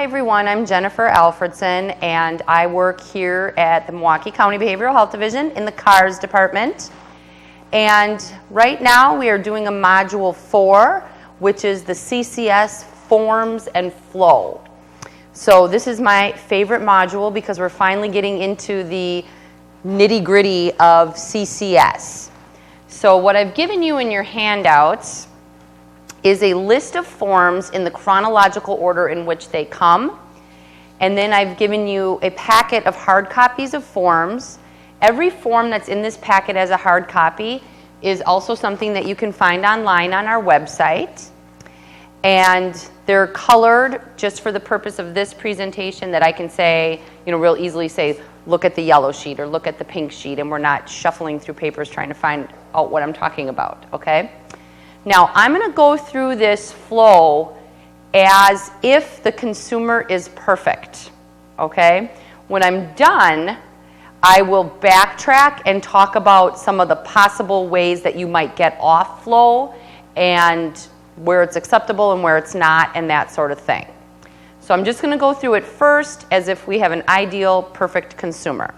everyone, I'm Jennifer Alfredson, and I work here at the Milwaukee County Behavioral Health Division in the CARS department. And right now we are doing a module 4, which is the CCS forms and flow. So this is my favorite module because we're finally getting into the nitty-gritty of CCS. So what I've given you in your handouts is a list of forms in the chronological order in which they come. And then I've given you a packet of hard copies of forms. Every form that's in this packet as a hard copy is also something that you can find online on our website. And they're colored just for the purpose of this presentation, that I can say, real easily say, look at the yellow sheet or look at the pink sheet, and we're not shuffling through papers trying to find out what I'm talking about, okay? Now, I'm going to go through this flow as if the consumer is perfect, okay? When I'm done, I will backtrack and talk about some of the possible ways that you might get off flow and where it's acceptable and where it's not and that sort of thing. So I'm just going to go through it first as if we have an ideal, perfect consumer.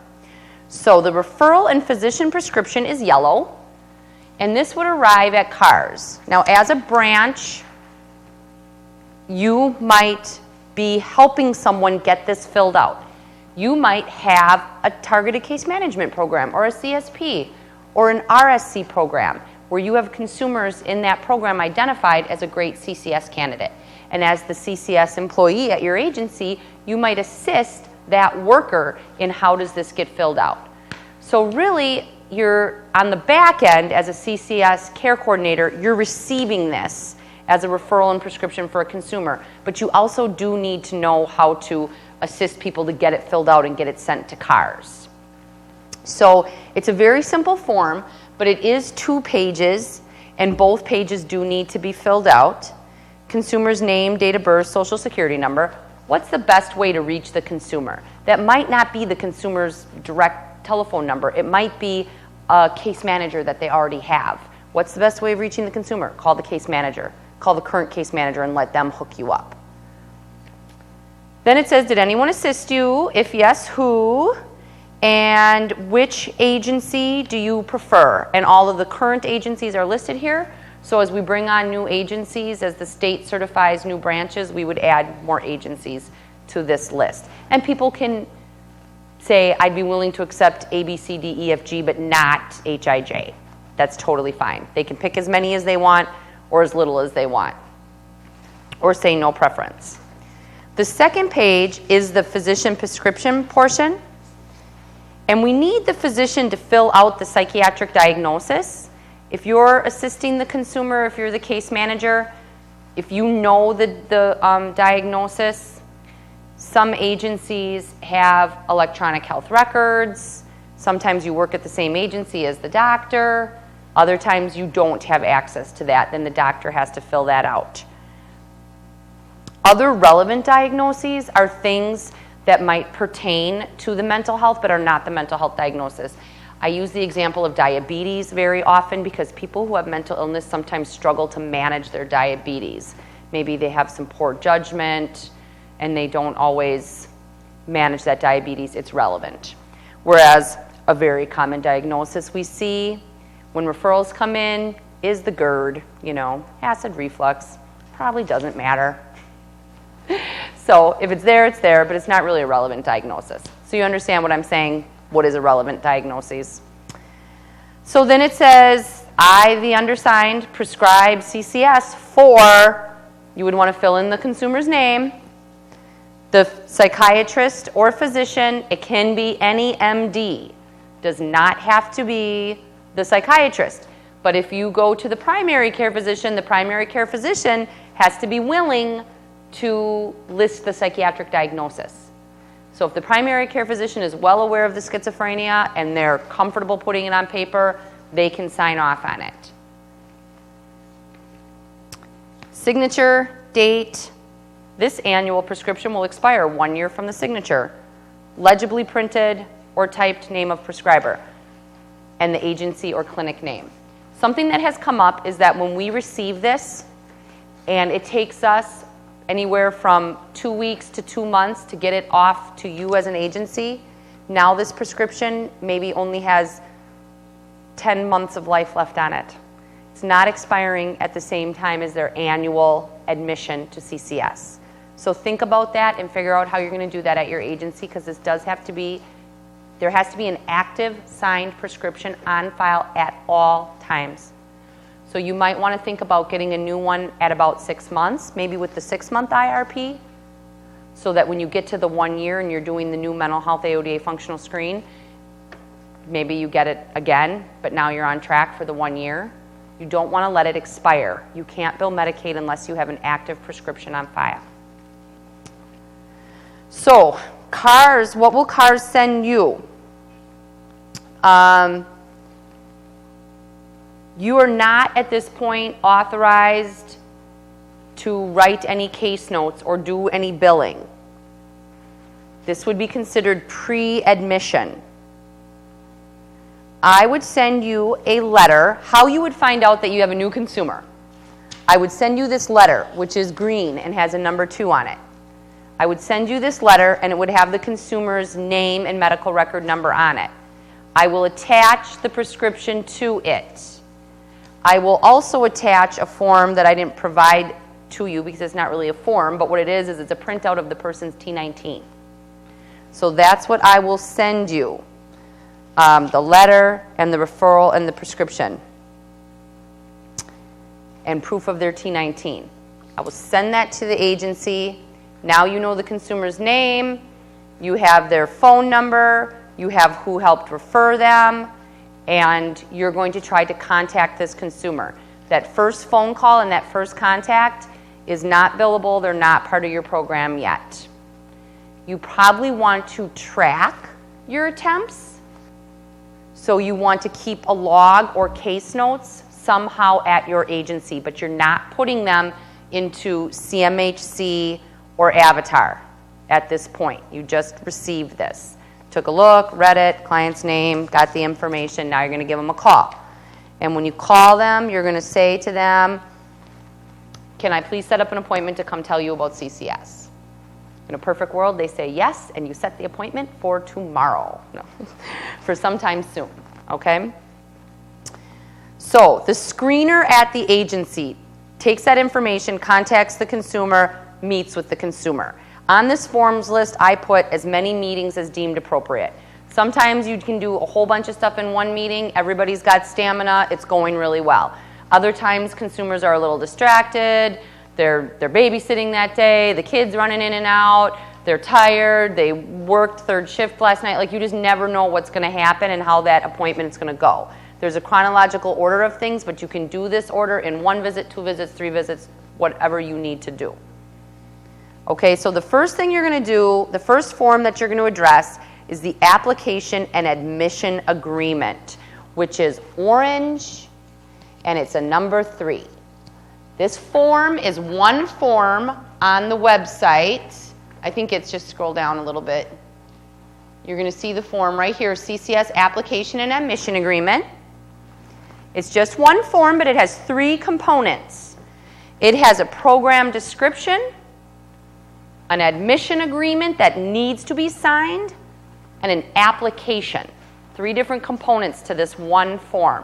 So the referral and physician prescription is yellow. And this would arrive at CARS. Now, as a branch, you might be helping someone get this filled out. You might have a targeted case management program or a CSP or an RSC program where you have consumers in that program identified as a great CCS candidate. And as the CCS employee at your agency, you might assist that worker in how does this get filled out. So really, you're on the back end as a CCS care coordinator, you're receiving this as a referral and prescription for a consumer, but you also do need to know how to assist people to get it filled out and get it sent to CARS. So it's a very simple form, but it is 2 pages, and both pages do need to be filled out. Consumer's name, date of birth, social security number. What's the best way to reach the consumer? That might not be the consumer's direct telephone number. It might be a case manager that they already have. What's the best way of reaching the consumer? Call the case manager. Call the current case manager and let them hook you up. Then it says, did anyone assist you? If yes, who? And which agency do you prefer? And all of the current agencies are listed here. So as we bring on new agencies, as the state certifies new branches, we would add more agencies to this list. And people can say, I'd be willing to accept A, B, C, D, E, F, G, but not H, I, J. That's totally fine. They can pick as many as they want or as little as they want, or say no preference. The second page is the physician prescription portion, and we need the physician to fill out the psychiatric diagnosis. If you're assisting the consumer, if you're the case manager, if you know the diagnosis, some agencies have electronic health records. Sometimes you work at the same agency as the doctor. Other times you don't have access to that. Then the doctor has to fill that out. Other relevant diagnoses are things that might pertain to the mental health but are not the mental health diagnosis. I use the example of diabetes very often because people who have mental illness sometimes struggle to manage their diabetes. Maybe they have some poor judgment and they don't always manage that diabetes. It's relevant. Whereas a very common diagnosis we see when referrals come in is the GERD, acid reflux. Probably doesn't matter. So if it's there, but it's not really a relevant diagnosis. So you understand what I'm saying, what is a relevant diagnosis. So then it says, I, the undersigned, prescribe CCS for, you would want to fill in the consumer's name, the psychiatrist or physician. It can be any MD. Does not have to be the psychiatrist. But if you go to the primary care physician, the primary care physician has to be willing to list the psychiatric diagnosis. So if the primary care physician is well aware of the schizophrenia and they're comfortable putting it on paper, they can sign off on it. Signature, date. This annual prescription will expire 1 year from the signature. Legibly printed or typed name of prescriber and the agency or clinic name. Something that has come up is that when we receive this and it takes us anywhere from 2 weeks to 2 months to get it off to you as an agency. Now this prescription maybe only has 10 months of life left on it. It's not expiring at the same time as their annual admission to CCS. So think about that and figure out how you're going to do that at your agency, because this does have to be, there has to be an active signed prescription on file at all times. So you might want to think about getting a new one at about 6 months, maybe with the 6-month IRP, so that when you get to the 1 year and you're doing the new mental health AODA functional screen, maybe you get it again, but now you're on track for the 1 year. You don't want to let it expire. You can't bill Medicaid unless you have an active prescription on file. So, CARS, what will CARS send you? You are not at this point authorized to write any case notes or do any billing. This would be considered pre-admission. I would send you a letter. How you would find out that you have a new consumer. I would send you this letter, which is green and has a number 2 on it. I would send you this letter, and it would have the consumer's name and medical record number on it. I will attach the prescription to it. I will also attach a form that I didn't provide to you because it's not really a form, but what it is it's a printout of the person's T19. So that's what I will send you. The letter and the referral and the prescription and proof of their T19. I will send that to the agency. Now you know the consumer's name, you have their phone number, you have who helped refer them, and you're going to try to contact this consumer. That first phone call and that first contact is not billable. They're not part of your program yet. You probably want to track your attempts. So you want to keep a log or case notes somehow at your agency, but you're not putting them into CMHC or Avatar at this point. You just received this. Took a look, read it, client's name, got the information. Now you're going to give them a call. And when you call them, you're going to say to them, can I please set up an appointment to come tell you about CCS? In a perfect world, they say yes, and you set the appointment for tomorrow. No, for sometime soon, okay? So the screener at the agency takes that information, contacts the consumer, meets with the consumer. On this forms list, I put as many meetings as deemed appropriate. Sometimes you can do a whole bunch of stuff in one meeting. Everybody's got stamina. It's going really well. Other times, consumers are a little distracted. They're babysitting that day. The kid's running in and out. They're tired. They worked 3rd shift last night. Like, you just never know what's going to happen and how that appointment is going to go. There's a chronological order of things, but you can do this order in 1 visit, 2 visits, 3 visits, whatever you need to do. Okay, so the first thing you're going to do, the first form that you're going to address is the application and admission agreement, which is orange, and it's a number 3. This form is one form on the website. I think it's just scroll down a little bit. You're going to see the form right here, CCS application and admission agreement. It's just one form, but it has 3 components. It has a program description, an admission agreement that needs to be signed, and an application. 3 different components to this one form.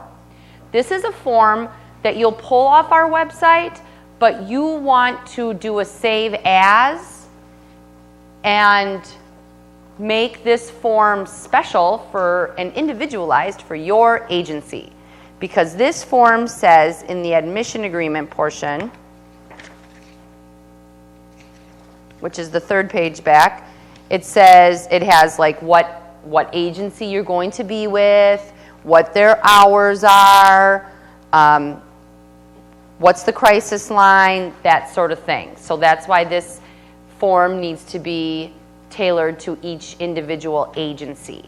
This is a form that you'll pull off our website, but you want to do a save as and make this form special for and individualized for your agency. Because this form says in the admission agreement portion, which is the 3rd page back, it says it has like what agency you're going to be with, what their hours are, what's the crisis line, that sort of thing. So that's why this form needs to be tailored to each individual agency.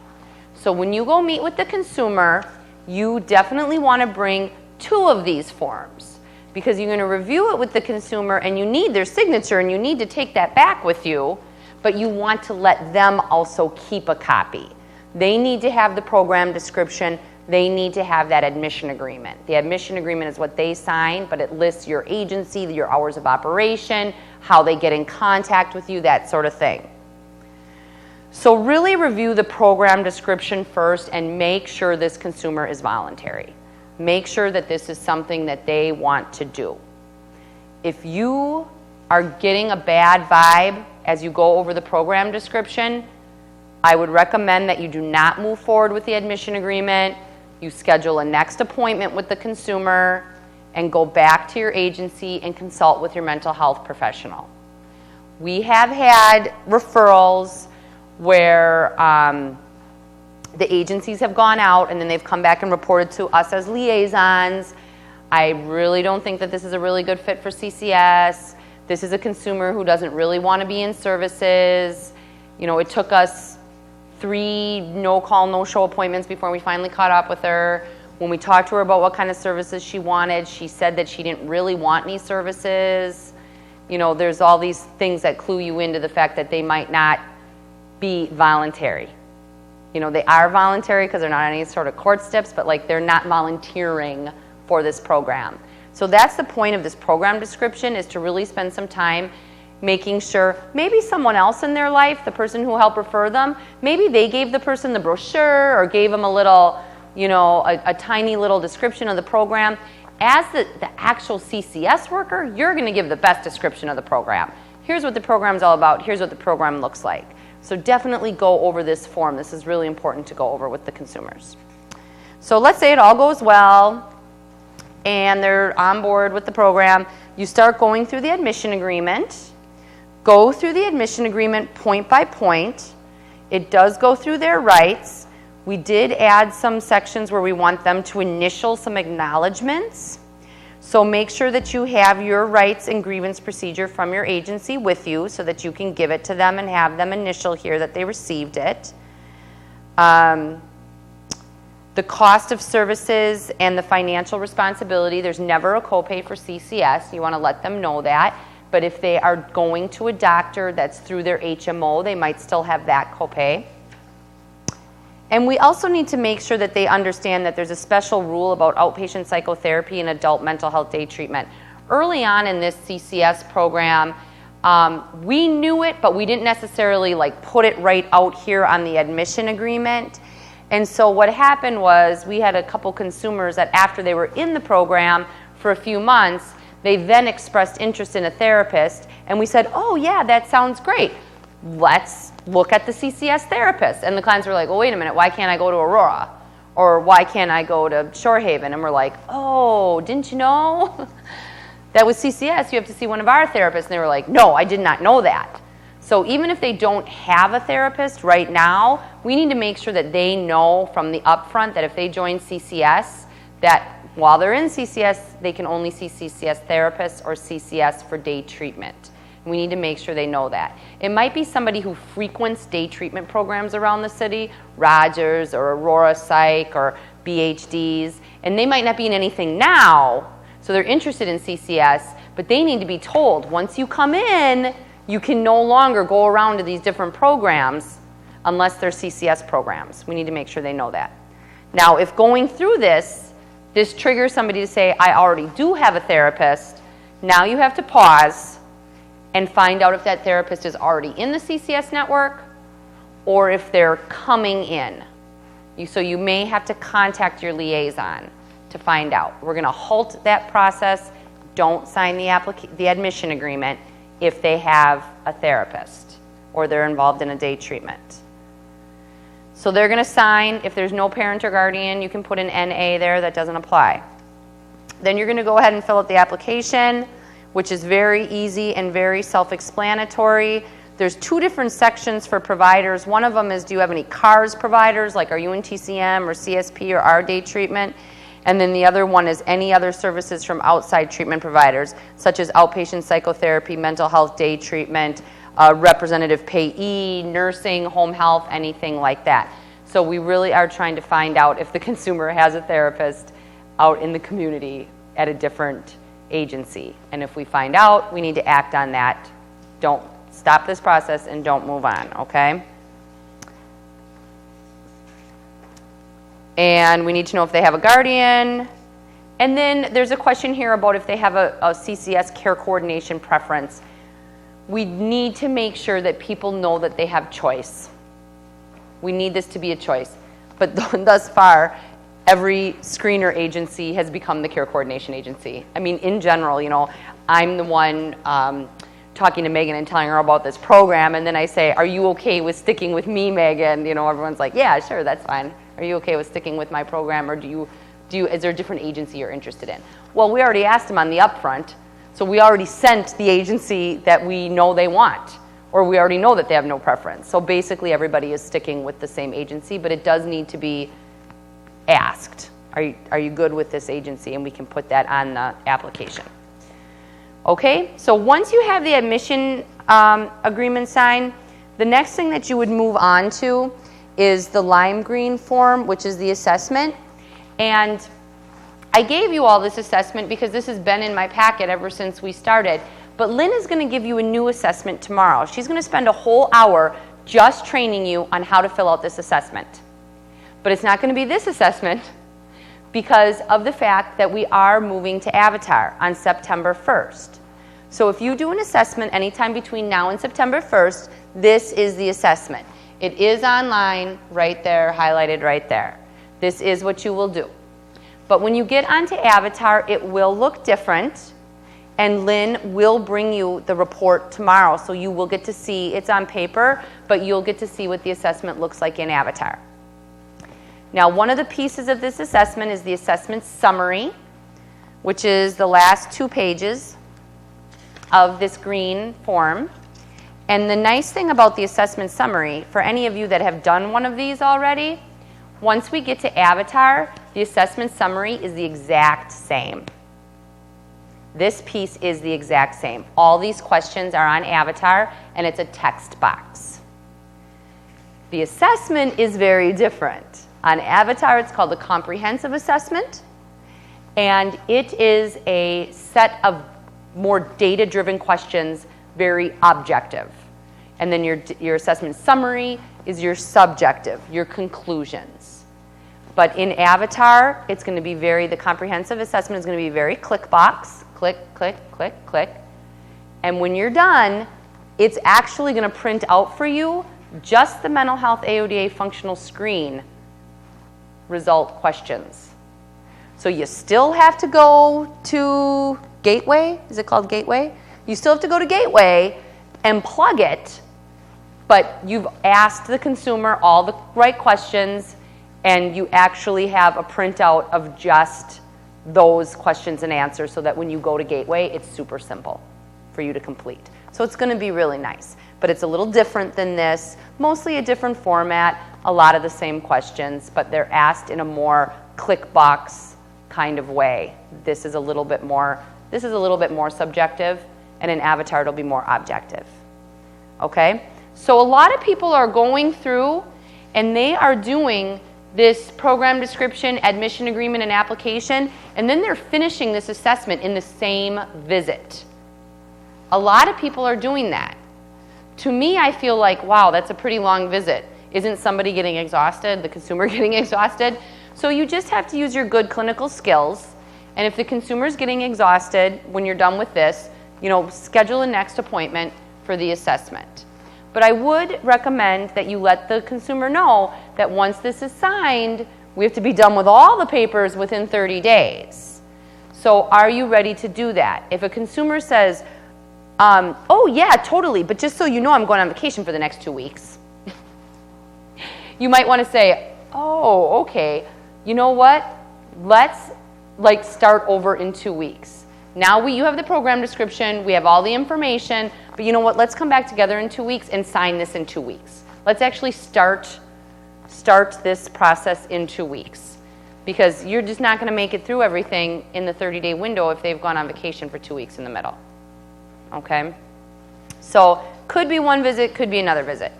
So when you go meet with the consumer, you definitely want to bring 2 of these forms, because you're going to review it with the consumer and you need their signature and you need to take that back with you, but you want to let them also keep a copy. They need to have the program description. They need to have that admission agreement. The admission agreement is what they sign, but it lists your agency, your hours of operation, how they get in contact with you, that sort of thing. So really review the program description first and make sure this consumer is voluntary. Make sure that this is something that they want to do. If you are getting a bad vibe as you go over the program description, I would recommend that you do not move forward with the admission agreement. You schedule a next appointment with the consumer and go back to your agency and consult with your mental health professional. We have had referrals where the agencies have gone out and then they've come back and reported to us as liaisons. I really don't think that this is a really good fit for CCS. This is a consumer who doesn't really want to be in services. You know, it took us 3 no-call, no-show appointments before we finally caught up with her. When we talked to her about what kind of services she wanted, she said that she didn't really want any services. You know, there's all these things that clue you into the fact that they might not be voluntary. You know, they are voluntary because they're not on any sort of court steps, but like they're not volunteering for this program. So that's the point of this program description, is to really spend some time making sure maybe someone else in their life, the person who helped refer them, maybe they gave the person the brochure or gave them a little, you know, a tiny little description of the program. As the actual CCS worker, you're going to give the best description of the program. Here's what the program's all about. Here's what the program looks like. So definitely go over this form. This is really important to go over with the consumers. So let's say it all goes well and they're on board with the program. You start going through the admission agreement. Go through the admission agreement point by point. It does go through their rights. We did add some sections where we want them to initial some acknowledgments. So make sure that you have your rights and grievance procedure from your agency with you so that you can give it to them and have them initial here that they received it. The cost of services and the financial responsibility, there's never a copay for CCS. You want to let them know that. But if they are going to a doctor that's through their HMO, they might still have that copay. And we also need to make sure that they understand that there's a special rule about outpatient psychotherapy and adult mental health day treatment. Early on in this CCS program, we knew it, but we didn't necessarily like put it right out here on the admission agreement. And so what happened was we had a couple consumers that after they were in the program for a few months, they then expressed interest in a therapist, and we said, oh yeah, that sounds great. Let's look at the CCS therapist. And the clients were like, well, wait a minute, why can't I go to Aurora? Or why can't I go to Shorehaven? And we're like, oh, didn't you know? That with CCS, you have to see one of our therapists. And they were like, no, I did not know that. So even if they don't have a therapist right now, we need to make sure that they know from the upfront that if they join CCS, that while they're in CCS, they can only see CCS therapists or CCS for day treatment. We need to make sure they know that. It might be somebody who frequents day treatment programs around the city, Rogers or Aurora Psych or BHDs, and they might not be in anything now, so they're interested in CCS, but they need to be told, once you come in, you can no longer go around to these different programs unless they're CCS programs. We need to make sure they know that. Now, if going through this triggers somebody to say, I already do have a therapist, now you have to pause and find out if that therapist is already in the CCS network or if they're coming in. So you may have to contact your liaison to find out. We're going to halt that process. Don't sign the admission agreement if they have a therapist or they're involved in a day treatment. So they're going to sign. If there's no parent or guardian, you can put an NA there. That doesn't apply. Then you're going to go ahead and fill out the application, which is very easy and very self-explanatory. There's 2 different sections for providers. One of them is, do you have any CARS providers, like are you in TCM or CSP or our day treatment? And then the other one is any other services from outside treatment providers, such as outpatient psychotherapy, mental health day treatment, representative payee, nursing, home health, anything like that. So we really are trying to find out if the consumer has a therapist out in the community at a different agency. And if we find out, we need to act on that. Don't stop this process and don't move on, okay? And we need to know if they have a guardian. And then there's a question here about if they have a CCS care coordination preference. we need to make sure that people know that they have choice. We need this to be a choice. But thus far, every screener agency has become the care coordination agency. I mean, in general, you know, I'm the one talking to Megan and telling her about this program, and then I say, are you okay with sticking with me, Megan? You know, everyone's like, yeah, sure, that's fine. Are you okay with sticking with my program, or is there a different agency you're interested in? Well, we already asked them on the upfront, so we already sent the agency that we know they want, or we already know that they have no preference. So basically everybody is sticking with the same agency, but it does need to be asked. Are you good with this agency? And we can put that on the application. Okay, so once you have the admission agreement signed, the next thing that you would move on to is the lime green form, which is the assessment. And I gave you all this assessment because this has been in my packet ever since we started. But Lynn is going to give you a new assessment tomorrow. She's going to spend a whole hour just training you on how to fill out this assessment. But it's not going to be this assessment because of the fact that we are moving to Avatar on September 1st. So if you do an assessment anytime between now and September 1st, this is the assessment. It is online, right there, highlighted right there. This is what you will do. But when you get onto Avatar, it will look different, and Lynn will bring you the report tomorrow, so you will get to see, it's on paper, but you'll get to see what the assessment looks like in Avatar. Now, one of the pieces of this assessment is the assessment summary, which is the last 2 pages of this green form. And the nice thing about the assessment summary, for any of you that have done one of these already, once we get to Avatar, the assessment summary is the exact same. This piece is the exact same. All these questions are on Avatar, and it's a text box. The assessment is very different. On Avatar, it's called a comprehensive assessment, and it is a set of more data-driven questions, very objective. And then your assessment summary is your subjective, your conclusions. But in Avatar, it's going to be the comprehensive assessment is going to be very click box, click, click, click, click. And when you're done, it's actually going to print out for you just the mental health AODA functional screen result questions. So you still have to go to Gateway. Is it called Gateway? You still have to go to Gateway and plug it, but you've asked the consumer all the right questions, and you actually have a printout of just those questions and answers so that when you go to Gateway, it's super simple for you to complete. So it's going to be really nice, but it's a little different than this, mostly a different format, a lot of the same questions, but they're asked in a more click box kind of way. This is a little bit more subjective, and in Avatar it'll be more objective. Okay? So a lot of people are going through and they are doing this program description, admission agreement, and application, and then they're finishing this assessment in the same visit. A lot of people are doing that. To me, I feel like, wow, that's a pretty long visit. Isn't somebody getting exhausted, the consumer getting exhausted? So you just have to use your good clinical skills, and if the consumer's getting exhausted when you're done with this, schedule a next appointment for the assessment. But I would recommend that you let the consumer know that once this is signed, we have to be done with all the papers within 30 days. So are you ready to do that? If a consumer says, oh yeah, totally, but just so you know, I'm going on vacation for the next 2 weeks. You might want to say, oh, okay, you know what? Let's start over in 2 weeks. Now you have the program description, we have all the information, but you know what? Let's come back together in 2 weeks and sign this in 2 weeks. Let's actually start this process in 2 weeks, because you're just not going to make it through everything in the 30-day window if they've gone on vacation for 2 weeks in the middle. Okay? So could be one visit, could be another visit.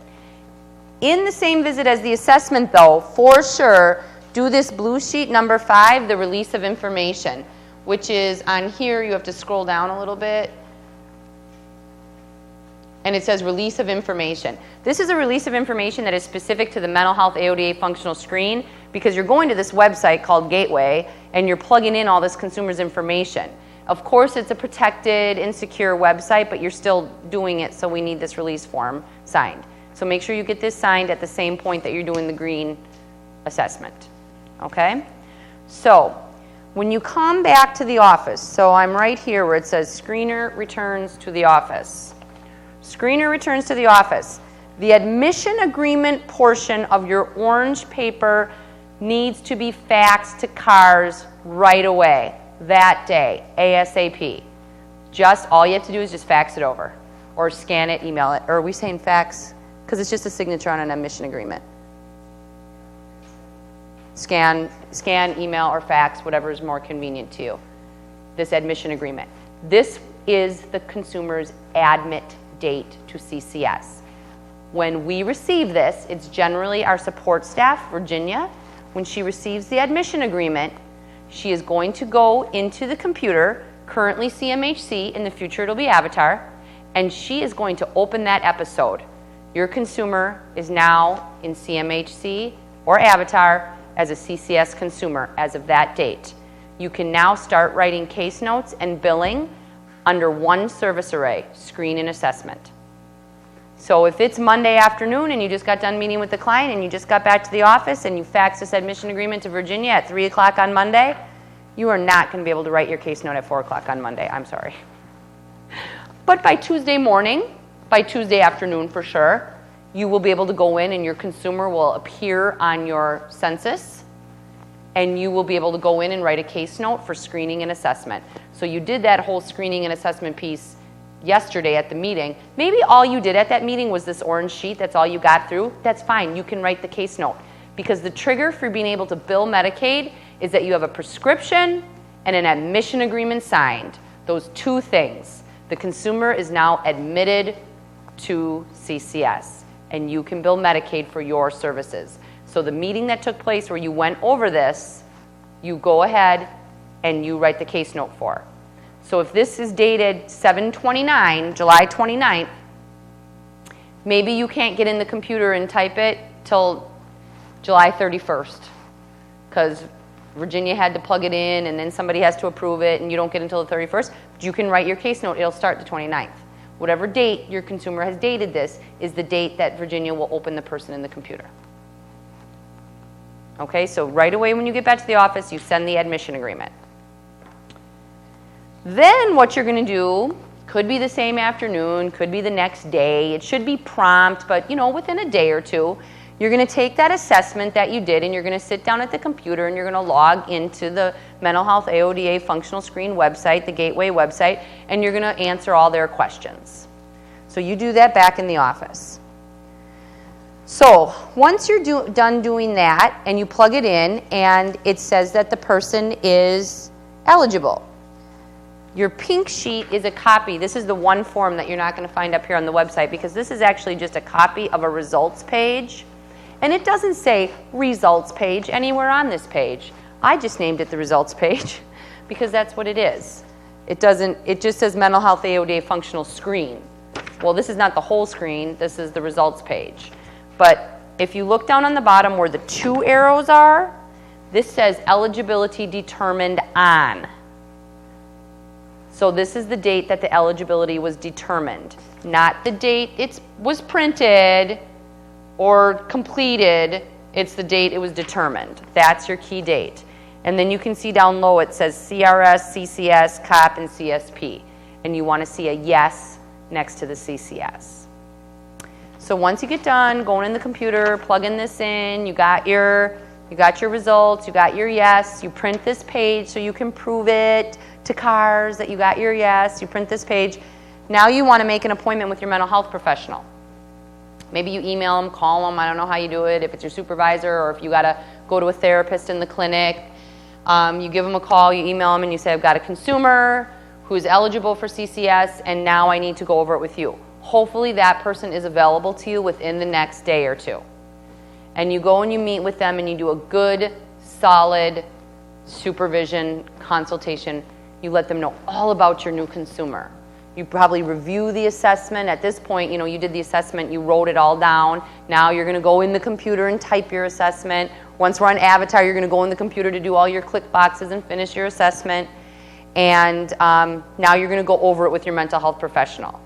In the same visit as the assessment, though, for sure, do this blue sheet number 5, the release of information, which is on here. You have to scroll down a little bit. And it says release of information. This is a release of information that is specific to the mental health AODA functional screen, because you're going to this website called Gateway and you're plugging in all this consumer's information. Of course, it's a protected and secure website, but you're still doing it, so we need this release form signed. So make sure you get this signed at the same point that you're doing the green assessment, okay? So when you come back to the office, so I'm right here where it says screener returns to the office. Screener returns to the office. The admission agreement portion of your orange paper needs to be faxed to CARS right away, that day, ASAP. Just all you have to do is just fax it over, or scan it, email it. Or are we saying fax? Because it's just a signature on an admission agreement. Scan, email, or fax, whatever is more convenient to you. This admission agreement. This is the consumer's admit date to CCS. When we receive this, it's generally our support staff, Virginia. When she receives the admission agreement, she is going to go into the computer, currently CMHC, in the future it'll be Avatar, and she is going to open that episode. Your consumer is now in CMHC or Avatar as a CCS consumer as of that date. You can now start writing case notes and billing under one service array, screen and assessment. So if it's Monday afternoon and you just got done meeting with the client and you just got back to the office and you faxed this admission agreement to Virginia at 3 o'clock on Monday, you are not going to be able to write your case note at 4 o'clock on Monday. I'm sorry. But by Tuesday morning, by Tuesday afternoon for sure, you will be able to go in and your consumer will appear on your census and you will be able to go in and write a case note for screening and assessment. So you did that whole screening and assessment piece yesterday at the meeting. Maybe all you did at that meeting was this orange sheet, that's all you got through. That's fine, you can write the case note. Because the trigger for being able to bill Medicaid is that you have a prescription and an admission agreement signed. Those two things. The consumer is now admitted to CCS and you can bill Medicaid for your services. So the meeting that took place where you went over this, you go ahead and you write the case note for. So if this is dated 7/29, July 29th, maybe you can't get in the computer and type it till July 31st because Virginia had to plug it in and then somebody has to approve it and you don't get until the 31st. But you can write your case note, it'll start the 29th. Whatever date your consumer has dated this is the date that Virginia will open the person in the computer. Okay, so right away when you get back to the office, you send the admission agreement. Then what you're going to do could be the same afternoon, could be the next day. It should be prompt, but within a day or two, you're going to take that assessment that you did and you're going to sit down at the computer and you're going to log into the Mental Health AODA Functional Screen website, the Gateway website, and you're going to answer all their questions. So you do that back in the office. So once you're done doing that and you plug it in and it says that the person is eligible, your pink sheet is a copy. This is the one form that you're not going to find up here on the website because this is actually just a copy of a results page. And it doesn't say results page anywhere on this page. I just named it the results page because that's what it is. It just says Mental Health AODA Functional Screen. Well, this is not the whole screen. This is the results page. But if you look down on the bottom where the two arrows are, this says eligibility determined on. So this is the date that the eligibility was determined, not the date it was printed or completed. It's the date it was determined. That's your key date. And then you can see down low it says CRS, CCS, COP, and CSP. And you want to see a yes next to the CCS. So once you get done going in the computer, plugging this in, you got your results, you got your yes, you print this page so you can prove it to CARS that you got your yes, you print this page. Now you want to make an appointment with your mental health professional. Maybe you email them, call them, I don't know how you do it, if it's your supervisor or if you got to go to a therapist in the clinic. You give them a call, you email them and you say, I've got a consumer who's eligible for CCS and now I need to go over it with you. Hopefully that person is available to you within the next day or two. And you go and you meet with them and you do a good, solid supervision consultation. You let them know all about your new consumer. You probably review the assessment. At this point, you did the assessment, you wrote it all down. Now you're going to go in the computer and type your assessment. Once we're on Avatar, you're going to go in the computer to do all your click boxes and finish your assessment. And now you're going to go over it with your mental health professional.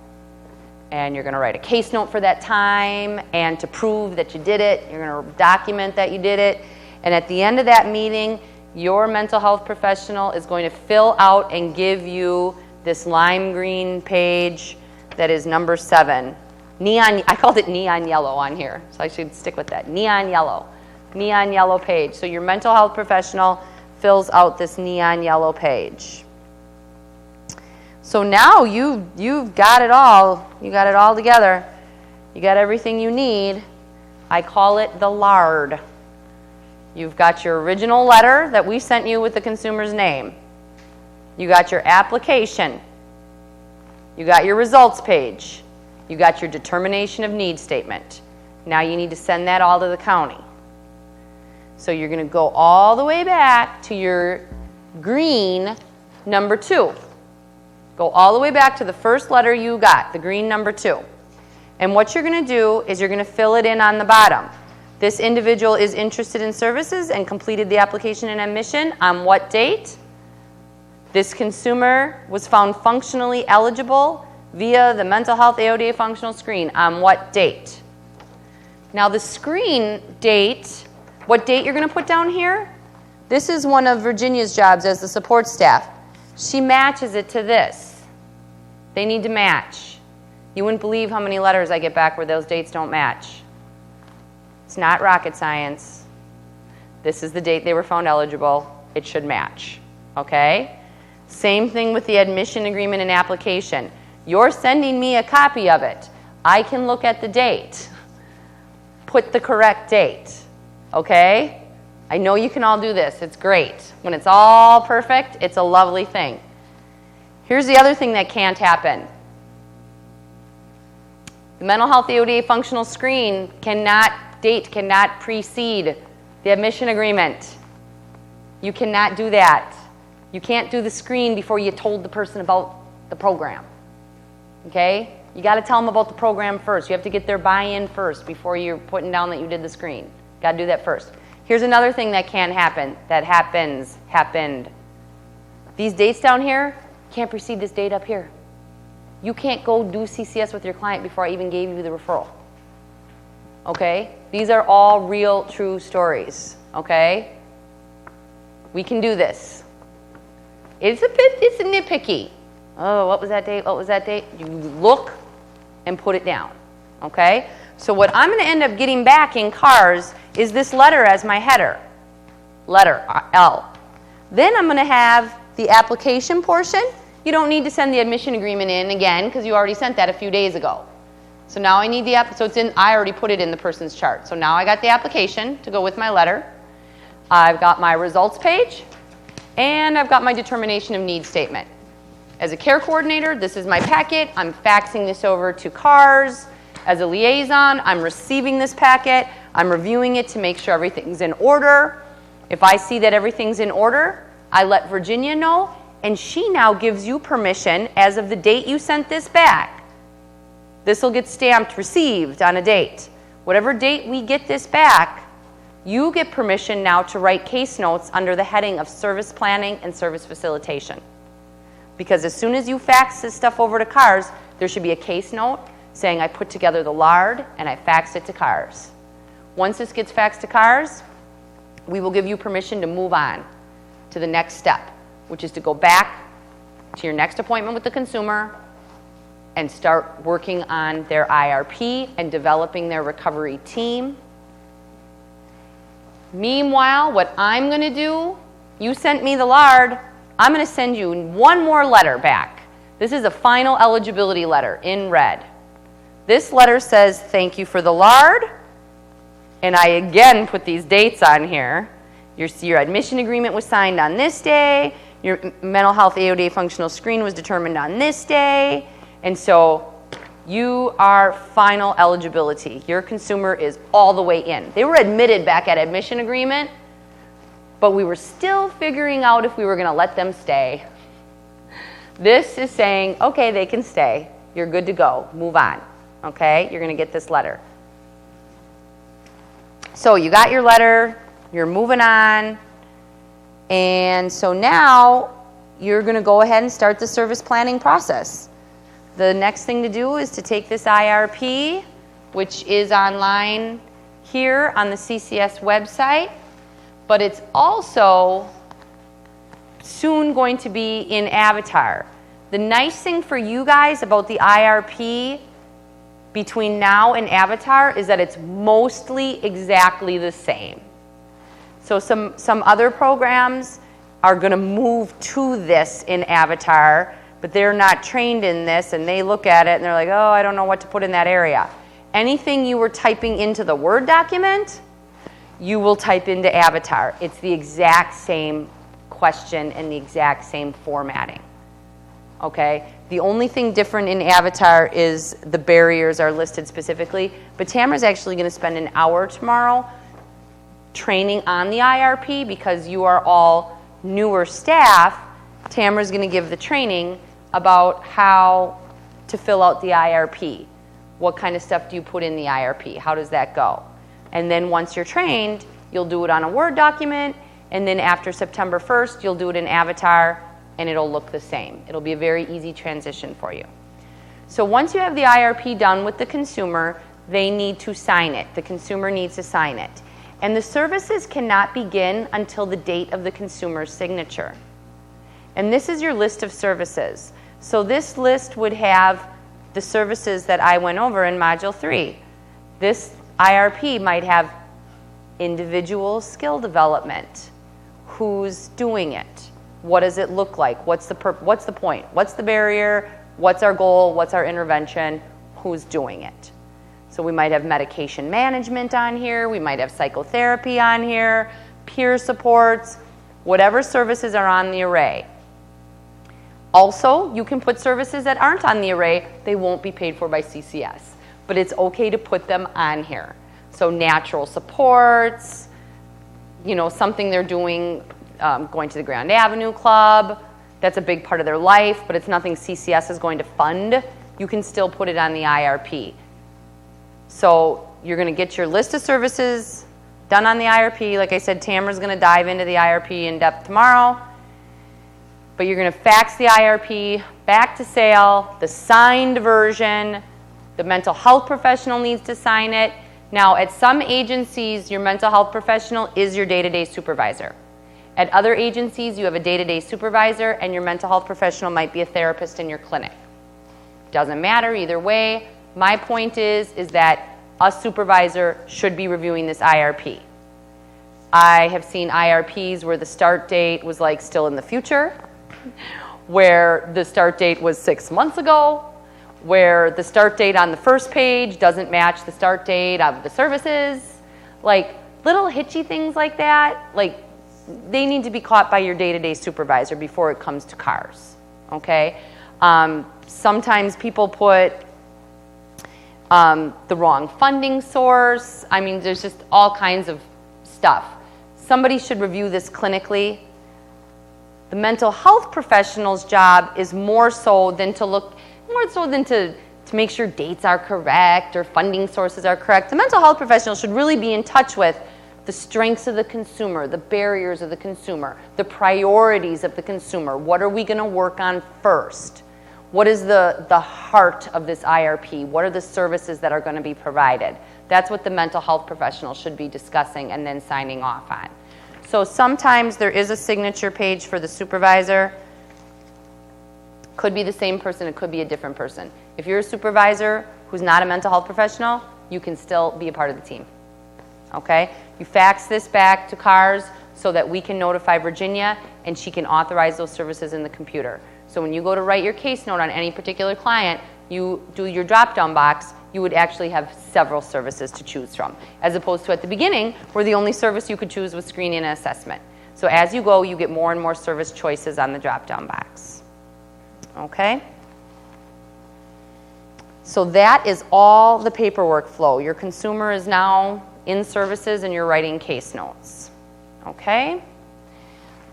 And you're going to write a case note for that time, and to prove that you did it, you're going to document that you did it. And at the end of that meeting, your mental health professional is going to fill out and give you this lime green page that is number 7. Neon, I called it neon yellow on here, so I should stick with that. Neon yellow page. So your mental health professional fills out this neon yellow page. So now you've got it all. You got it all together. You got everything you need. I call it the lard. You've got your original letter that we sent you with the consumer's name. You got your application. You got your results page. You got your determination of need statement. Now you need to send that all to the county. So you're going to go all the way back to your green number 2. Go all the way back to the first letter you got, the green number 2. And what you're going to do is you're going to fill it in on the bottom. This individual is interested in services and completed the application and admission on what date? This consumer was found functionally eligible via the mental health AODA functional screen on what date? Now the screen date, what date you're going to put down here? This is one of Virginia's jobs as the support staff. She matches it to this. They need to match. You wouldn't believe how many letters I get back where those dates don't match. It's not rocket science. This is the date they were found eligible. It should match. Okay? Same thing with the admission agreement and application. You're sending me a copy of it. I can look at the date. Put the correct date. Okay? I know you can all do this. It's great. When it's all perfect, it's a lovely thing. Here's the other thing that can't happen. The mental health AODA functional screen cannot precede the admission agreement. You cannot do that. You can't do the screen before you told the person about the program. Okay? You got to tell them about the program first. You have to get their buy-in first before you're putting down that you did the screen. Got to do that first. Here's another thing that can happen, that happened. These dates down here can't precede this date up here. You can't go do CCS with your client before I even gave you the referral. Okay? These are all real, true stories. Okay? We can do this. It's nitpicky. Oh, what was that date? What was that date? You look and put it down. Okay? So what I'm going to end up getting back in CARS is this letter as my header. Letter, L. Then I'm going to have the application portion. You don't need to send the admission agreement in again because you already sent that a few days ago. So now I need the so it's in. I already put it in the person's chart. So now I got the application to go with my letter. I've got my results page, and I've got my determination of need statement. As a care coordinator, this is my packet. I'm faxing this over to CARS. As a liaison, I'm receiving this packet. I'm reviewing it to make sure everything's in order. If I see that everything's in order, I let Virginia know, and she now gives you permission as of the date you sent this back. This will get stamped received on a date. Whatever date we get this back, you get permission now to write case notes under the heading of service planning and service facilitation. Because as soon as you fax this stuff over to CARS, there should be a case note saying I put together the LARD and I faxed it to CARS. Once this gets faxed to CARS, we will give you permission to move on to the next step, which is to go back to your next appointment with the consumer and start working on their IRP and developing their recovery team. Meanwhile, what I'm going to do, you sent me the LARD, I'm going to send you one more letter back. This is a final eligibility letter in red. This letter says, thank you for the LARD, and I again put these dates on here. Your admission agreement was signed on this day, your mental health AODA functional screen was determined on this day, and so you are final eligibility. Your consumer is all the way in. They were admitted back at admission agreement, but we were still figuring out if we were going to let them stay. This is saying, okay, they can stay. You're good to go. Move on. Okay? You're going to get this letter. So you got your letter. You're moving on. And so now you're going to go ahead and start the service planning process. The next thing to do is to take this IRP, which is online here on the CCS website, but it's also soon going to be in Avatar. The nice thing for you guys about the IRP between now and Avatar is that it's mostly exactly the same. So some other programs are going to move to this in Avatar, but they're not trained in this, and they look at it and they're like, oh, I don't know what to put in that area. Anything you were typing into the Word document, you will type into Avatar. It's the exact same question and the exact same formatting. Okay? The only thing different in Avatar is the barriers are listed specifically, but Tamara's actually going to spend an hour tomorrow training on the IRP because you are all newer staff. Tamara's going to give the training about how to fill out the IRP. What kind of stuff do you put in the IRP? How does that go? And then once you're trained, you'll do it on a Word document, and then after September 1st, you'll do it in Avatar, and it'll look the same. It'll be a very easy transition for you. So once you have the IRP done with the consumer, they need to sign it. The consumer needs to sign it. And the services cannot begin until the date of the consumer's signature. And this is your list of services. So this list would have the services that I went over in Module 3. This IRP might have individual skill development. Who's doing it? What does it look like? What's the point? What's the barrier? What's our goal? What's our intervention? Who's doing it? So we might have medication management on here. We might have psychotherapy on here, peer supports, whatever services are on the array. Also, you can put services that aren't on the array. They won't be paid for by CCS, but it's okay to put them on here. So natural supports, you know, something they're doing, going to the Grand Avenue Club, that's a big part of their life, but it's nothing CCS is going to fund. You can still put it on the IRP. So you're going to get your list of services done on the IRP. Like I said, Tamara's going to dive into the IRP in depth tomorrow. But you're going to fax the IRP back to SAIL, the signed version. The mental health professional needs to sign it. Now, at some agencies, your mental health professional is your day-to-day supervisor. At other agencies, you have a day-to-day supervisor, and your mental health professional might be a therapist in your clinic. Doesn't matter either way. My point is that a supervisor should be reviewing this IRP. I have seen IRPs where the start date was like still in the future, where the start date was 6 months ago, where the start date on the first page doesn't match the start date of the services. Like little hitchy things like that, like they need to be caught by your day-to-day supervisor before it comes to cars, okay? Sometimes people put the wrong funding source. I mean, there's just all kinds of stuff. Somebody should review this clinically. The mental health professional's job is more so than to make sure dates are correct or funding sources are correct. The mental health professional should really be in touch with the strengths of the consumer, the barriers of the consumer, the priorities of the consumer. What are we going to work on first? What is the heart of this IRP? What are the services that are going to be provided? That's what the mental health professional should be discussing and then signing off on. So sometimes there is a signature page for the supervisor. Could be the same person, it could be a different person. If you're a supervisor who's not a mental health professional, you can still be a part of the team. Okay? You fax this back to CARS so that we can notify Virginia and she can authorize those services in the computer. So when you go to write your case note on any particular client, you do your drop-down box, you would actually have several services to choose from, as opposed to at the beginning, where the only service you could choose was screening and assessment. So as you go, you get more and more service choices on the drop-down box. Okay? So that is all the paperwork flow. Your consumer is now in services and you're writing case notes. Okay?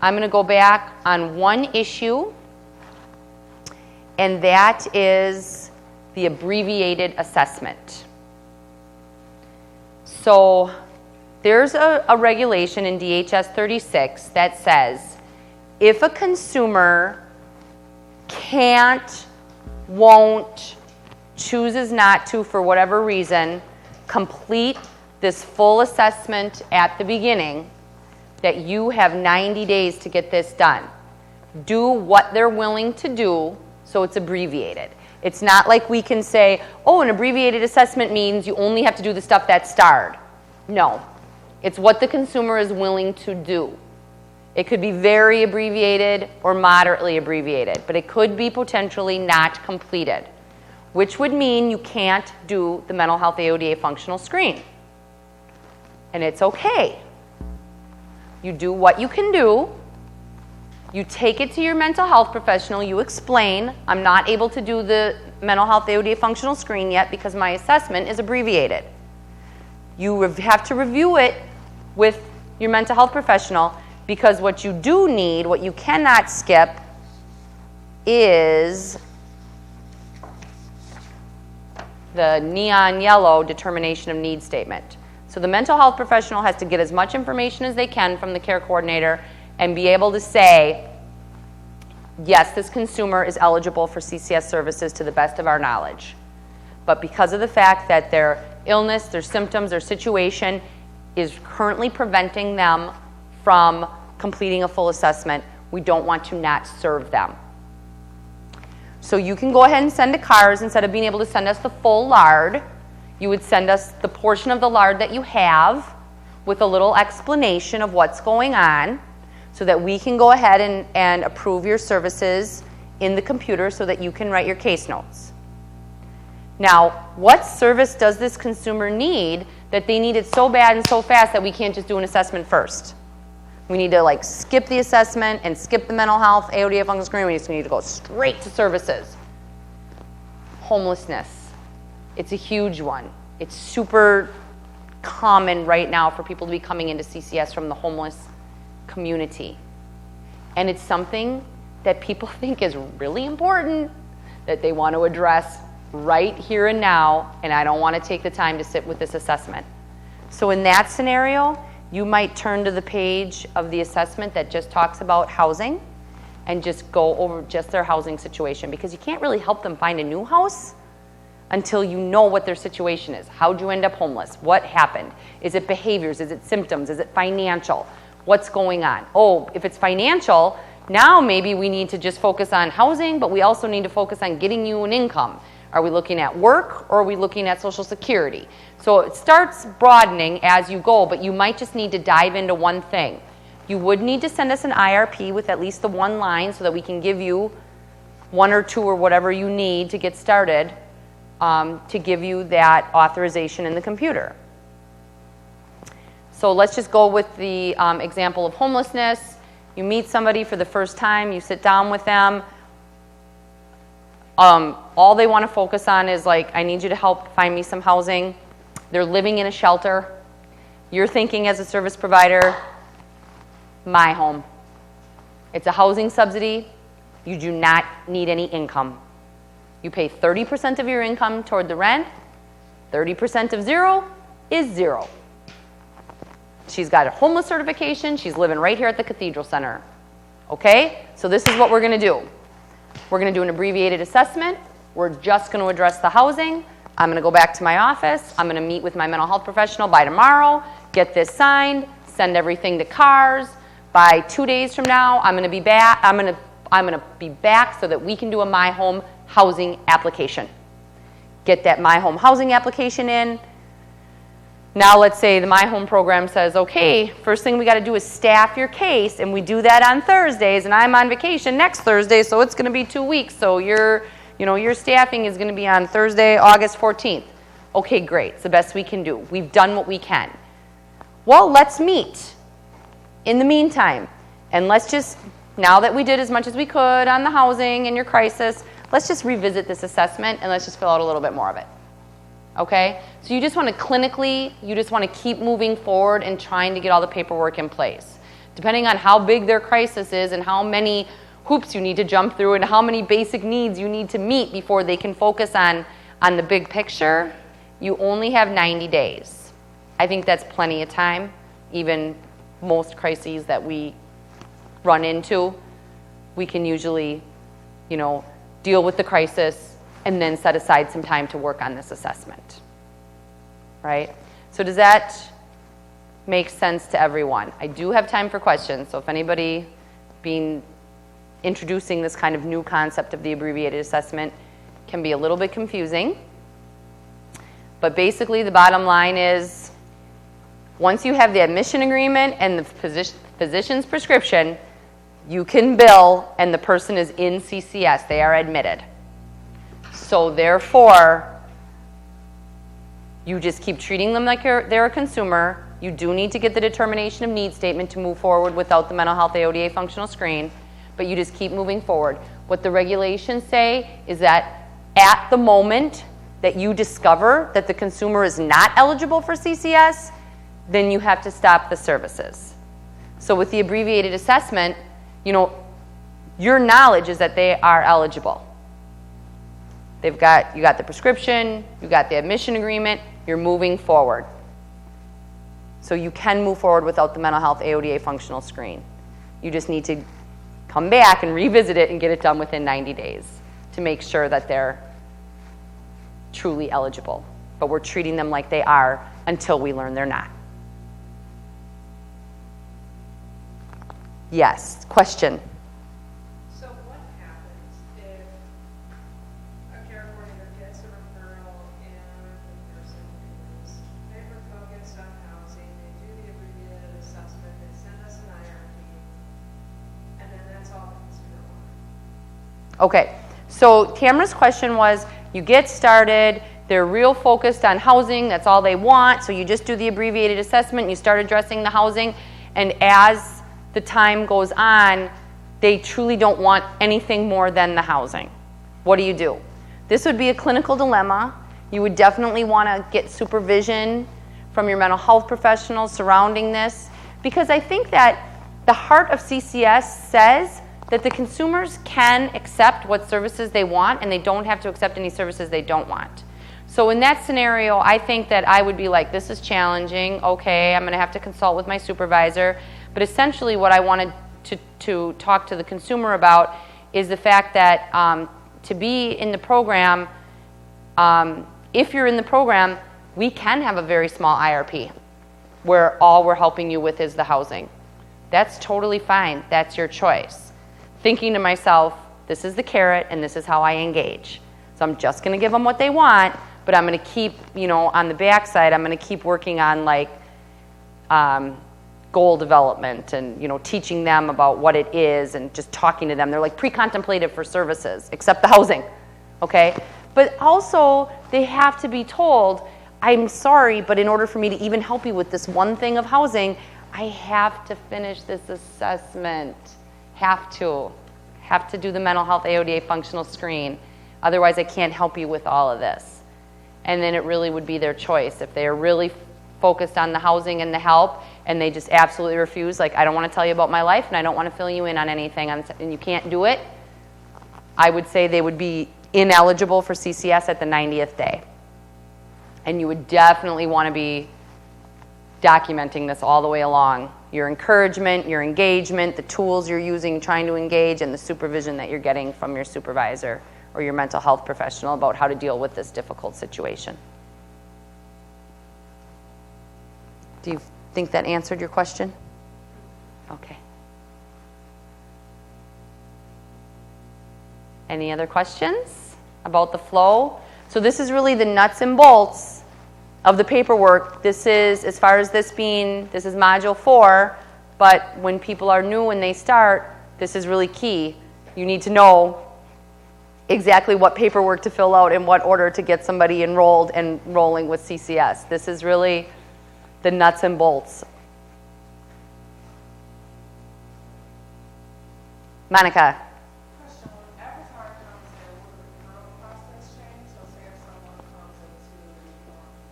I'm going to go back on one issue, and that is the abbreviated assessment. So there's a regulation in DHS 36 that says If a consumer can't, won't, chooses not to, for whatever reason, complete this full assessment at the beginning, that you have 90 days to get this done. Do what they're willing to do, so it's abbreviated. It's not like we can say, oh, an abbreviated assessment means you only have to do the stuff that's starred. No. It's what the consumer is willing to do. It could be very abbreviated or moderately abbreviated, but it could be potentially not completed, which would mean you can't do the mental health AODA functional screen. And it's okay. You do what you can do. You take it to your mental health professional. You explain, I'm not able to do the mental health AODA functional screen yet because my assessment is abbreviated. You have to review it with your mental health professional, because what you do need, what you cannot skip, is the neon yellow determination of need statement. So the mental health professional has to get as much information as they can from the care coordinator and be able to say, yes, this consumer is eligible for CCS services to the best of our knowledge. But because of the fact that their illness, their symptoms, their situation is currently preventing them from completing a full assessment, we don't want to not serve them. So you can go ahead and send a CARS. Instead of being able to send us the full LARD, you would send us the portion of the LARD that you have with a little explanation of what's going on, so that we can go ahead and approve your services in the computer so that you can write your case notes. Now, what service does this consumer need that they need it so bad and so fast that we can't just do an assessment first? We need to like skip the assessment and skip the mental health AODA functional screen. We just need to go straight to services. Homelessness. It's a huge one. It's super common right now for people to be coming into CCS from the homeless community. And it's something that people think is really important, that they want to address right here and now, and I don't want to take the time to sit with this assessment. So in that scenario, you might turn to the page of the assessment that just talks about housing and just go over just their housing situation, because you can't really help them find a new house until you know what their situation is. How'd you end up homeless? What happened? Is it behaviors? Is it symptoms? Is it financial? What's going on? Oh, if it's financial, now maybe we need to just focus on housing, but we also need to focus on getting you an income. Are we looking at work, or are we looking at Social Security? So it starts broadening as you go, but you might just need to dive into one thing. You would need to send us an IRP with at least the one line so that we can give you one or two or whatever you need to get started to give you that authorization in the computer. So let's just go with the example of homelessness. You meet somebody for the first time, you sit down with them. All they want to focus on is like, I need you to help find me some housing. They're living in a shelter. You're thinking as a service provider, my home. It's a housing subsidy. You do not need any income. You pay 30% of your income toward the rent. 30% of zero is zero. She's got a homeless certification. She's living right here at the Cathedral Center. Okay? So this is what we're going to do. We're going to do an abbreviated assessment. We're just going to address the housing. I'm going to go back to my office. I'm going to meet with my mental health professional by tomorrow, get this signed, send everything to CARS. By 2 days from now, I'm going to be back. I'm going to be back so that we can do a My Home housing application. Get that My Home housing application in. Now let's say the My Home program says, okay, first thing we got to do is staff your case, and we do that on Thursdays, and I'm on vacation next Thursday, so it's going to be 2 weeks. So your staffing is going to be on Thursday, August 14th. Okay, great. It's the best we can do. We've done what we can. Well, let's meet in the meantime, and let's just, now that we did as much as we could on the housing and your crisis, let's just revisit this assessment, and let's just fill out a little bit more of it. Okay? So you just want to clinically, you just want to keep moving forward and trying to get all the paperwork in place. Depending on how big their crisis is and how many hoops you need to jump through and how many basic needs you need to meet before they can focus on the big picture, you only have 90 days. I think that's plenty of time. Even most crises that we run into, we can usually, deal with the crisis and then set aside some time to work on this assessment, right? So does that make sense to everyone? I do have time for questions, so if anybody introducing this kind of new concept of the abbreviated assessment can be a little bit confusing. But basically the bottom line is, once you have the admission agreement and the physician's prescription, you can bill and the person is in CCS, they are admitted. So therefore, you just keep treating them like they're a consumer. You do need to get the determination of need statement to move forward without the mental health AODA functional screen, but you just keep moving forward. What the regulations say is that at the moment that you discover that the consumer is not eligible for CCS, then you have to stop the services. So with the abbreviated assessment, your knowledge is that they are eligible. You got the prescription, you got the admission agreement, you're moving forward. So you can move forward without the mental health AODA functional screen. You just need to come back and revisit it and get it done within 90 days to make sure that they're truly eligible. But we're treating them like they are until we learn they're not. Yes, question. So what happens if a care coordinator gets a referral and the person is hyper-focused on housing, they do the abbreviated assessment, they send us an IRP, and then that's all the consumer wants? Okay, so Tamara's question was, you get started, they're real focused on housing, that's all they want, so you just do the abbreviated assessment, you start addressing the housing, and as the time goes on, they truly don't want anything more than the housing. What do you do? This would be a clinical dilemma. You would definitely want to get supervision from your mental health professionals surrounding this, because I think that the heart of CCS says that the consumers can accept what services they want and they don't have to accept any services they don't want. So in that scenario, I think that I would be like, this is challenging, okay, I'm going to have to consult with my supervisor. But essentially what I wanted to talk to the consumer about is the fact that to be in the program, if you're in the program, we can have a very small IRP where all we're helping you with is the housing. That's totally fine. That's your choice. Thinking to myself, this is the carrot and this is how I engage. So I'm just going to give them what they want, but I'm going to keep, on the backside, I'm going to keep working on like goal development and teaching them about what it is and just talking to them. They're like pre-contemplative for services, except the housing, okay? But also they have to be told, I'm sorry, but in order for me to even help you with this one thing of housing, I have to finish this assessment. Have to do the mental health AODA functional screen. Otherwise I can't help you with all of this. And then it really would be their choice. If they are really focused on the housing and the help, and they just absolutely refuse, like, I don't want to tell you about my life, and I don't want to fill you in on anything, and you can't do it, I would say they would be ineligible for CCS at the 90th day. And you would definitely want to be documenting this all the way along. Your encouragement, your engagement, the tools you're using trying to engage, and the supervision that you're getting from your supervisor or your mental health professional about how to deal with this difficult situation. Do you think that answered your question? Okay. Any other questions about the flow? So this is really the nuts and bolts of the paperwork. This is, as far as this is module 4, but when people are new and they start, this is really key. You need to know exactly what paperwork to fill out in what order to get somebody enrolled and rolling with CCS. This is really the nuts and bolts. Monica. Question, when Avatar comes in, will the referral process change? So say if someone comes into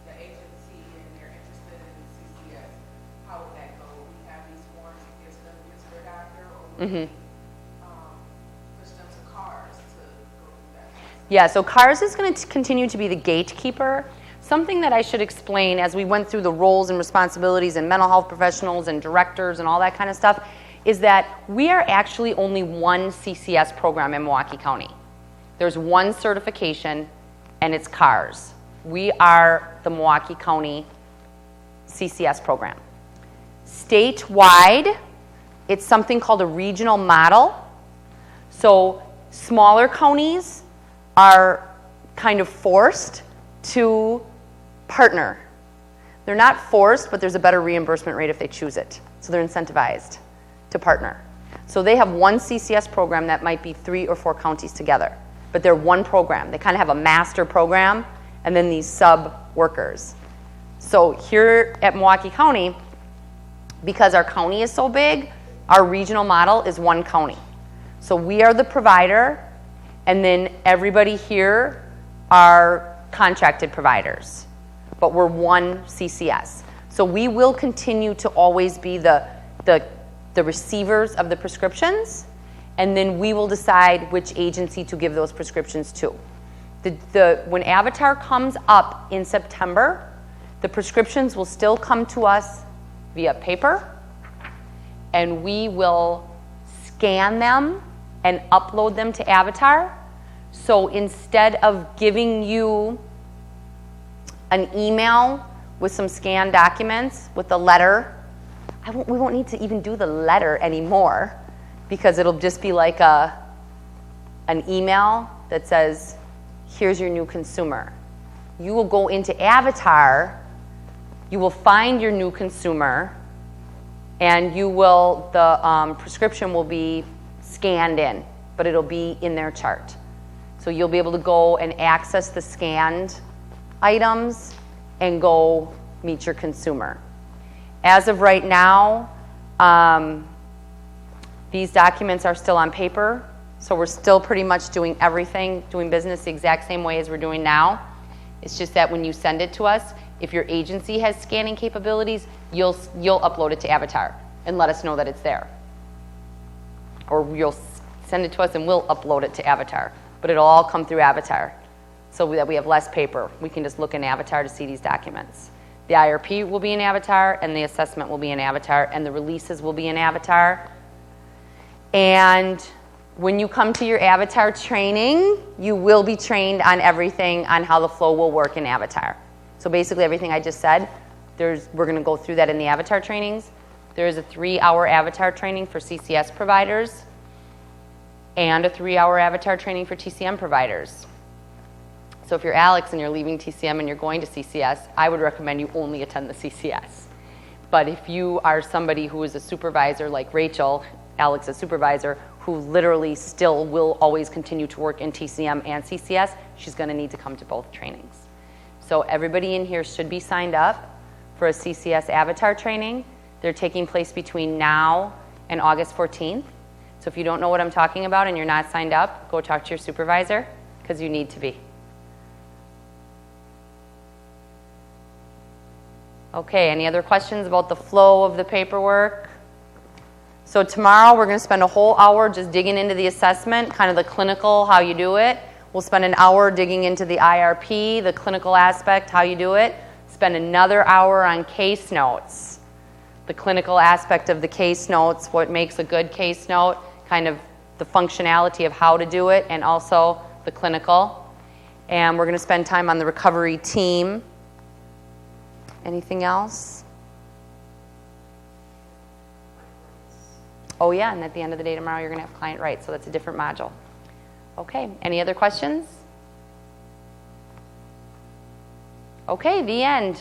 the agency and they're interested in CCS, how would that go? Will we have these forms that gives them to their doctor, or will we push them to CARS to go through that? Yeah, so CARS is going to continue to be the gatekeeper. Something that I should explain as we went through the roles and responsibilities and mental health professionals and directors and all that kind of stuff is that we are actually only one CCS program in Milwaukee County. There's one certification, and it's CARS. We are the Milwaukee County CCS program. Statewide, it's something called a regional model. So smaller counties are kind of forced to partner. They're not forced, but there's a better reimbursement rate if they choose it. So they're incentivized to partner. So they have one CCS program that might be 3 or 4 counties together, but they're one program. They kind of have a master program and then these sub-workers. So here at Milwaukee County, because our county is so big, our regional model is one county. So we are the provider, and then everybody here are contracted providers. But we're one CCS. So we will continue to always be the receivers of the prescriptions, and then we will decide which agency to give those prescriptions to. When Avatar comes up in September, the prescriptions will still come to us via paper, and we will scan them and upload them to Avatar. So instead of giving you an email with some scanned documents with a letter, we won't need to even do the letter anymore, because it'll just be like an email that says, here's your new consumer. You will go into Avatar, you will find your new consumer, and the prescription will be scanned in, but it'll be in their chart. So you'll be able to go and access the scanned items and go meet your consumer. As of right now, these documents are still on paper, so we're still pretty much doing business the exact same way as we're doing now. It's just that when you send it to us, if your agency has scanning capabilities, you'll upload it to Avatar and let us know that it's there. Or you'll send it to us and we'll upload it to Avatar. But it'll all come through Avatar so that we have less paper. We can just look in Avatar to see these documents. The IRP will be in Avatar, and the assessment will be in Avatar, and the releases will be in Avatar. And when you come to your Avatar training, you will be trained on everything on how the flow will work in Avatar. So basically everything I just said, we're going to go through that in the Avatar trainings. There is a 3-hour Avatar training for CCS providers and a 3-hour Avatar training for TCM providers. So if you're Alex and you're leaving TCM and you're going to CCS, I would recommend you only attend the CCS. But if you are somebody who is a supervisor like Rachel, Alex's supervisor, who literally still will always continue to work in TCM and CCS, she's going to need to come to both trainings. So everybody in here should be signed up for a CCS Avatar training. They're taking place between now and August 14th. So if you don't know what I'm talking about and you're not signed up, go talk to your supervisor, because you need to be. Okay, any other questions about the flow of the paperwork? So tomorrow we're going to spend a whole hour just digging into the assessment, kind of the clinical, how you do it. We'll spend an hour digging into the IRP, the clinical aspect, how you do it. Spend another hour on case notes, the clinical aspect of the case notes, what makes a good case note, kind of the functionality of how to do it, and also the clinical. And we're going to spend time on the recovery team. Anything else? Oh yeah, and at the end of the day tomorrow you're going to have client rights, so that's a different module. Okay, any other questions? Okay, the end.